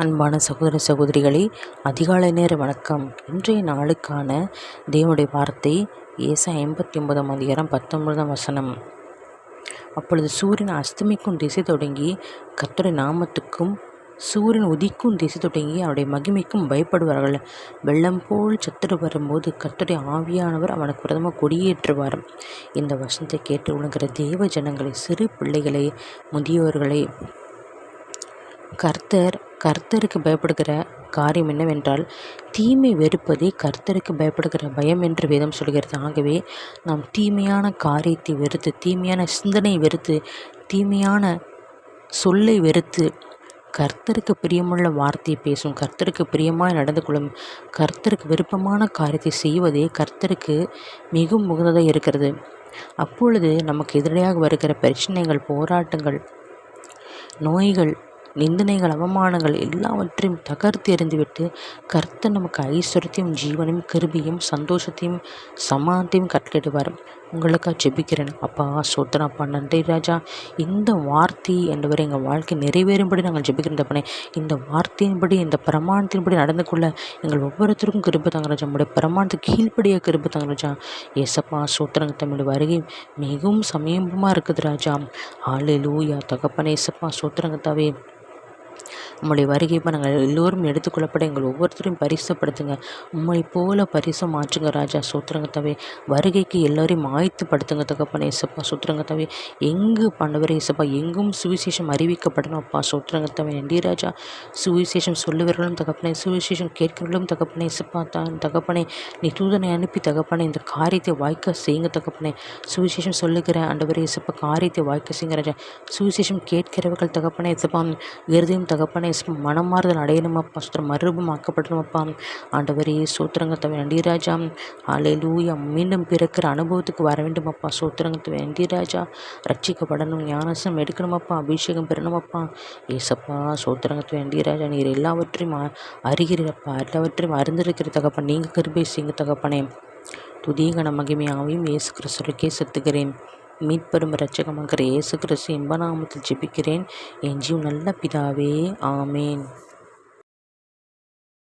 அன்பான சகோதர சகோதரிகளே, அதிகாலை நேர வணக்கம். இன்றைய நாளுக்கான தேவனுடைய வார்த்தை ஏசாயா 59ஆம் அதிகாரம் 19ஆம் வசனம். அப்பொழுது சூரியன் அஸ்தமிக்கும் திசை தொடங்கி கர்த்தருடைய நாமத்துக்கும், சூரியன் உதிக்கும் திசை தொடங்கி அவருடைய மகிமைக்கும் பயப்படுவார்கள். வெள்ளம் போல் சத்துரு வரும்போது கர்த்தருடைய ஆவியானவர் அவனுக்கு விரோதமாக கொடியேற்றுவார். இந்த வசனத்தை கேட்டு உணர்கிற தேவ ஜனங்களை, சிறு பிள்ளைகளை, முதியோர்களை, கர்த்தருக்கு பயப்படுகிற காரியம் என்னவென்றால், தீமை வெறுப்பதே கர்த்தருக்கு பயப்படுகிற பயம் என்று வேதம் சொல்கிறது. ஆகவே நாம் தீமையான காரியத்தை வெறுத்து, தீமையான சிந்தனை வெறுத்து, தீமையான சொல்லை வெறுத்து, கர்த்தருக்கு பிரியமுள்ள வார்த்தையை பேசும், கர்த்தருக்கு பிரியமாய் நடந்து கொள்ளும், கர்த்தருக்கு விருப்பமான காரியத்தை செய்வதே கர்த்தருக்கு மிகவும் உகந்ததாக இருக்கிறது. அப்பொழுது நமக்கு எதிராக வருகிற பிரச்சனைகள், போராட்டங்கள், நோய்கள், நிந்தனைகள், அவமானங்கள் எல்லாவற்றையும் தகர்த்து எறிந்துவிட்டு கர்த்தர் நமக்கு ஐஸ்வர்யத்தையும், ஜீவனையும், கிருபையும், சந்தோஷத்தையும், சமாதானத்தையும் கட்டளிடுவார். உங்களுக்காக ஜெபிக்கிறேன். அப்பா சோத்திரம், அப்பா நன்றி ராஜா. இந்த வார்த்தை என்றவரை எங்கள் வாழ்க்கை நிறைவேறும்படி நாங்கள் ஜெபிக்கிறோம் தப்பனே. இந்த வார்த்தையின்படி, இந்த பிரமாணத்தின்படி நடந்து கொள்ள எங்கள் ஒவ்வொருத்தருக்கும் கிருபை தாங்க ராஜா. நம்முடைய பிரமாணத்துக்கு கீழ்ப்படியாக கிருபை தாங்க ராஜா. ஏசப்பா சோத்திரங்க, தமிழ் வருகை மிகவும் சமீபமாக இருக்குது ராஜா. ஹல்லேலூயா தகப்பனே. ஏசப்பா சோத்திரங்க தாவே, நம்முடைய வருகை நாங்கள் எல்லோரும் எடுத்துக்கொள்ளப்பட எங்கள் ஒவ்வொருத்தரையும் பரிசுப்படுத்துங்க. உம்மை போல பரிசு மாற்றுங்க ராஜா. சூத்திரங்கத்தாவே, வருகைக்கு எல்லோரையும் ஆயத்துப்படுத்துங்க தகப்பனே. ஏசப்பா சூத்திரங்கத்தாவே, எங்கு பண்ணவரே ஏசப்பா, எங்கும் சுவிசேஷம் அறிவிக்கப்படணும் அப்பா. சூத்திரங்கத்தாவே நன்றி ராஜா. சுவிசேஷம் சொல்லுவர்களும் தகப்பனே, சுவிசேஷம் கேட்கிறவர்களும் தகப்பனே. ஏசப்பா தகப்பனே, நீ தூதனை அனுப்பி தகப்பனே இந்த காரியத்தை வாய்க்க செய்யுங்க தகப்பனே. சுவிசேஷம் சொல்லுகிற ஆண்டவரே ஏசப்பா, காரியத்தை வாய்க்க செய்யுங்க ராஜா. சுவிசேஷம் கேட்கிறவர்கள் தகப்பனே ஏசப்பா, இருதயம் தகப்பனே மனமாறுதல் அடையணுமப்பா. சுத்திரம் மறுபமாக்கப்படணுமப்பா. ஆண்டவரே சூத்திரங்கத்தவை நன்றி ராஜா. ஹல்லேலூயா. மீண்டும் பிறக்கிற அனுபவத்துக்கு வர வேண்டுமப்பா. சூத்திரங்கத்தவை நன்றி ராஜா. ரட்சிக்கப்படணும், ஞானசம் எடுக்கணுமப்பா, அபிஷேகம் பெறணுமப்பா. ஏசப்பா சூத்திரங்கத்தவை நன்றி ராஜா. நீர் எல்லாவற்றையும் அறிகிறப்பா, எல்லாவற்றையும் அறிந்திருக்கிற தகப்பன், நீங்கள் கிருபை செய்யுங்க தகப்பனே. துதிகன மகிமையாவையும் இயேசு கிறிஸ்துவுக்கே செத்துகிறேன். மீட்பெரும் இரட்சகமாகிற இயேசு கிறிஸ்து இன்பநாமத்தில் ஜெபிக்கிறேன் என் ஜீவன் நல்ல பிதாவே. ஆமேன்.